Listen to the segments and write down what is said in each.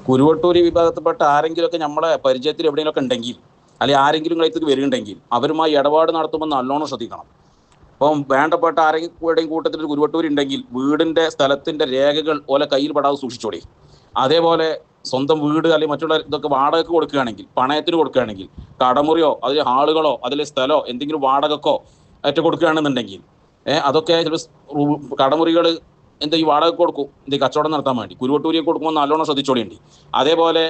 കുരുവട്ടൂരി വിഭാഗത്തിൽപ്പെട്ട ആരെങ്കിലുമൊക്കെ നമ്മളെ പരിചയത്തിൽ എവിടെയെങ്കിലുമൊക്കെ ഉണ്ടെങ്കിൽ, അല്ലെങ്കിൽ ആരെങ്കിലും ഇങ്ങോട്ടേക്ക് വരുന്നുണ്ടെങ്കിൽ അവരുമായി ഇടപാട് നടത്തുമ്പോൾ നല്ലോണം ശ്രദ്ധിക്കണം. അപ്പം വേണ്ടപ്പെട്ട ആരെങ്കിലും കൂട്ടത്തിൽ ഒരു കുരുവട്ടൂരി ഉണ്ടെങ്കിൽ വീടിൻ്റെ സ്ഥലത്തിൻ്റെ രേഖകൾ ഓലെ കയ്യിൽ പെടാതെ സൂക്ഷിച്ചോടി. അതേപോലെ സ്വന്തം വീട് അല്ലെങ്കിൽ മറ്റുള്ള ഇതൊക്കെ വാടകയ്ക്ക് കൊടുക്കുകയാണെങ്കിൽ, പണയത്തിന് കൊടുക്കുകയാണെങ്കിൽ, കടമുറിയോ അതിൽ ഹാളുകളോ അതിൽ സ്ഥലമോ എന്തെങ്കിലും വാടകക്കോ ഏറ്റ കൊടുക്കുകയാണെന്നുണ്ടെങ്കിൽ അതൊക്കെ ചില കടമുറികൾ ഈ വാടക കൊടുക്കും കച്ചവടം നടത്താൻ വേണ്ടി. കുരുവട്ടൂരിയെ കൊടുക്കുമ്പോൾ നല്ലോണം ശ്രദ്ധിച്ചോളിയുണ്ട്. അതേപോലെ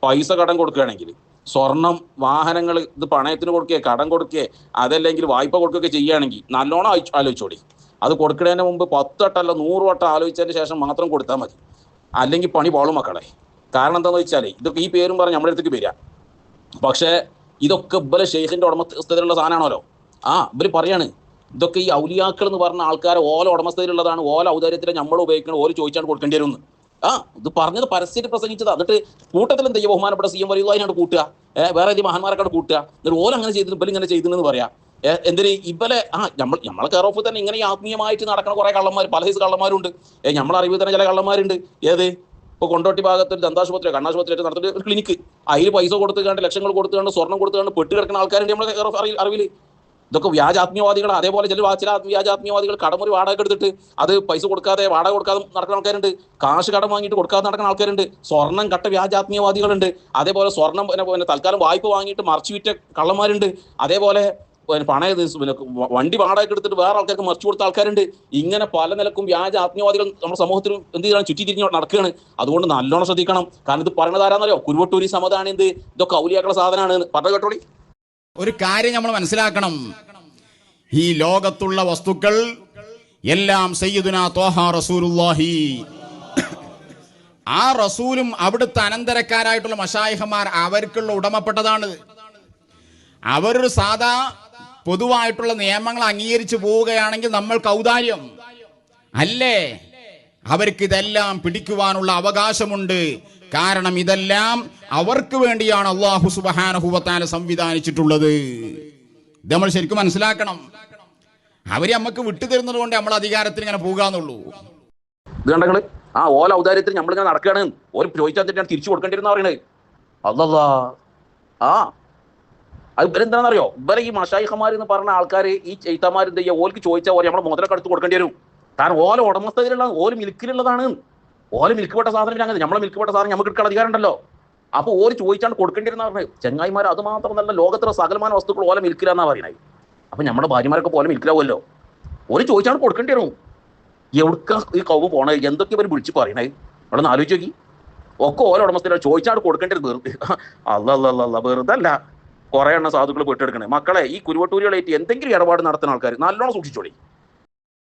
പൈസ കടം കൊടുക്കുകയാണെങ്കിൽ, സ്വർണം, വാഹനങ്ങൾ ഇത് പണയത്തിന് കൊടുക്കുകയോ കടം കൊടുക്കുകയോ അതല്ലെങ്കിൽ വായ്പ കൊടുക്കുകയൊക്കെ ചെയ്യുകയാണെങ്കിൽ നല്ലോണം ആലോചിച്ചോടി. അത് കൊടുക്കുന്നതിന് മുമ്പ് 10 വട്ടമല്ല 100 വട്ടം ആലോചിച്ചതിന് ശേഷം മാത്രം കൊടുത്താൽ മതി. അല്ലെങ്കിൽ പണി പോളും മക്കളെ. കാരണം എന്താണെന്ന് വെച്ചാൽ ഇതൊക്കെ ഈ പേരും പറഞ്ഞ് നമ്മുടെ അടുത്തേക്ക് വരിക. പക്ഷേ ഇതൊക്കെ ഇവരെ ഷെയ്ഖിൻ്റെ ഉടമസ്ഥതയിലുള്ള സാധനമാണല്ലോ. ഇവർ പറയാണ് ഇതൊക്കെ ഈ ഔലിയാക്കൾ എന്ന് പറഞ്ഞ ആൾക്കാരെ ഓല ഉടമസ്ഥതയിലുള്ളതാണ്, ഓല ഔദാര്യത്തിൽ നമ്മൾ ഉപയോഗിക്കണം, ഓല ചോദിച്ചാണ് കൊടുക്കേണ്ടി വരുമെന്ന്. ഇത് പറഞ്ഞത് പരസ്യമായിട്ട് പ്രസംഗിച്ചതാണ്. എന്നിട്ട് കൂട്ടത്തിൽ എന്ത് ചെയ്യുക, ബഹുമാനപ്പെട്ട CM വലിയതിനോട് കൂട്ടുക, വേറെ ഏതെങ്കിലും മഹാന്മാരെക്കാട് കൂട്ടുക, എന്നിട്ട് ഓല അങ്ങനെ ചെയ്തിട്ട് ഇവർ ഇങ്ങനെ ചെയ്തെന്ന് പറയാം. എന്തിന് ഇവലെ നമ്മളെ കെയർ ഓഫ് തന്നെ ഇങ്ങനെ ആത്മീയമായിട്ട് നടക്കുന്ന കുറേ കള്ളന്മാർ, പല സൈസ് കള്ളന്മാരുണ്ട്. നമ്മളറിവിൽ തന്നെ ചില കള്ളന്മാരുണ്ട്. ഇപ്പോൾ കൊണ്ടോട്ടി ഭാഗത്ത് ഒരു ദന്താശുപത്രിയോ കണ്ണാശുപത്രിയായിട്ട് നടത്തിയിട്ട് ഒരു ക്ലിനിക്ക്, അതിൽ പൈസ കൊടുത്തുകൊണ്ട് ലക്ഷങ്ങൾ കൊടുത്തുകൊണ്ട് സ്വർണ്ണം കൊടുത്തുകൊണ്ട് പെട്ട് കിടക്കുന്ന ആൾക്കാരുണ്ട് നമ്മളെ കെയർ ഓഫ് അറിവിൽ. ഇതൊക്കെ വ്യാജാത്മീയവാദികൾ. അതേപോലെ ചില വ്യാജാത്മീയവാദികൾ കടമുറി വാടക എടുത്തിട്ട് അത് പൈസ കൊടുക്കാതെ വാടക കൊടുക്കാതെ നടക്കുന്ന ആൾക്കാരുണ്ട്. കാശ് കടം വാങ്ങിയിട്ട് കൊടുക്കാതെ നടക്കുന്ന ആൾക്കാരുണ്ട്. സ്വർണ്ണം കട്ട വ്യാജാത്മീയവാദികളുണ്ട്. അതേപോലെ സ്വർണ്ണം പിന്നെ തൽക്കാലം വായ്പ വാങ്ങിയിട്ട് മറിച്ചു വിറ്റ കള്ളന്മാരുണ്ട്. അതേപോലെ വണ്ടി വാടക എടുത്തിട്ട് വേറെ ആൾക്കാർക്ക് മറിച്ചു കൊടുത്ത ആൾക്കാരുണ്ട്. ഇങ്ങനെ പല നിലക്കും വ്യാജ ആത്മീയവാദികൾ നമ്മുടെ സമൂഹത്തിൽ എന്ത് ചെയ്യണം, ചുറ്റി തിരിഞ്ഞ് നടക്കുകയാണ്. അതുകൊണ്ട് നല്ലോണം ശ്രദ്ധിക്കണം. കാരണം ഇത് പറയുന്നത് ആരാന്നറിയോ? കുരുവട്ടൂരി സമതാണ്. ഇതൊക്കെ ഔലിയാക്കളുടെ സാധനമാണ്. പറഞ്ഞു കേട്ടോളി. ഒരു കാര്യം നമ്മൾ മനസ്സിലാക്കണം. ഈ ലോകത്തുള്ള വസ്തുക്കൾ എല്ലാം സയ്യിദുനാ ത്വാഹ റസൂലുള്ളാഹി, ആ റസൂലും അവിടുത്തെ അനന്തരക്കാരായിട്ടുള്ള മശായിഖമാർ അവർക്കുള്ള ഉടമപ്പെട്ടതാണ്. അവരൊരു സാധാ പൊതുവായിട്ടുള്ള നിയമങ്ങൾ അംഗീകരിച്ചു പോവുകയാണെങ്കിൽ നമ്മൾക്ക് ഔദാര്യം അല്ലേ? അവർക്ക് ഇതെല്ലാം പിടിക്കുവാനുള്ള അവകാശമുണ്ട്. കാരണം ഇതെല്ലാം അവർക്ക് വേണ്ടിയാണ് അല്ലാഹു സുബ്ഹാനഹു വ തആല സംവിധാനിച്ചിട്ടുള്ളത്. ഇത് നമ്മൾ ശരിക്കും മനസ്സിലാക്കണം. അവര് നമുക്ക് വിട്ടുതരുന്നത് കൊണ്ട് നമ്മൾ അധികാരത്തിൽ ഇങ്ങനെ പോകാന്നുള്ളൂ. ഇത് കണ്ടങ്ങള് ഓല ഔദാര്യത്തിൽ നമ്മളിങ്ങനെ നടക്കുകയാണ്. ഓരോ ചോദിച്ചാൽ തിരിച്ചു കൊടുക്കേണ്ടിരുന്ന പറയണത്. അല്ലല്ലാ അത് ഇവരെന്താണെന്നറിയോ? ഇവരെ ഈ മശായിഖമാർ എന്ന് പറഞ്ഞ ആൾക്കാർ, ഈ ചൈത്തമാർ എന്ത് ചെയ്യുക, ഓർക്ക് ചോദിച്ചാൽ ഓരോ നമ്മളെ മുതലൊക്കെ എടുത്ത് കൊടുക്കേണ്ടി വരും. കാരണം ഓല ഉടമസ്ഥതയിലുള്ള ഓല് മിൽക്കിലുള്ളതാണ്. ഓല മിൽക്ക് സാധനം അങ്ങനെ നമ്മളെ മിൽക്ക് സാധനം നമുക്ക് എടുക്കാൻ അധികാരം ഉണ്ടല്ലോ. അപ്പോൾ ഓര് ചോദിച്ചാണ് കൊടുക്കേണ്ടിരുന്ന പറഞ്ഞത്. ചെങ്ങായിമാർ അത് മാത്രമല്ല, ലോകത്തിലെ സകലമാന വസ്തുക്കൾ ഓല മിൽക്കിലാന്നാ പറയുന്നത്. അപ്പം നമ്മുടെ ഭാര്യമാരൊക്കെ പോലെ മിൽക്കിലാവുമല്ലോ. ഓര് ചോദിച്ചാണ് കൊടുക്കേണ്ടി വരും. എവിടുക്ക ഈ കവ് പോണേ, എന്തൊക്കെ ഇവർ വിളിച്ച് പറയണേ, അവിടെ നിന്ന് ആലോചിച്ച് നോക്കി. ഒക്കെ ഓല ഉടമസ്ഥയിലാണ് ചോദിച്ചാണ് കൊടുക്കേണ്ടത്. വെറുതെ അല്ല വെറുതെ അല്ല കുറേ എണ്ണം സാധുക്കൾ പെട്ടെടുക്കണേ. മക്കളെ, ഈ കുരുവട്ടൂരികളായിട്ട് എന്തെങ്കിലും ഇടപാട് നടത്തുന്ന ആൾക്കാർ നല്ലോണം സൂക്ഷിച്ചോളി.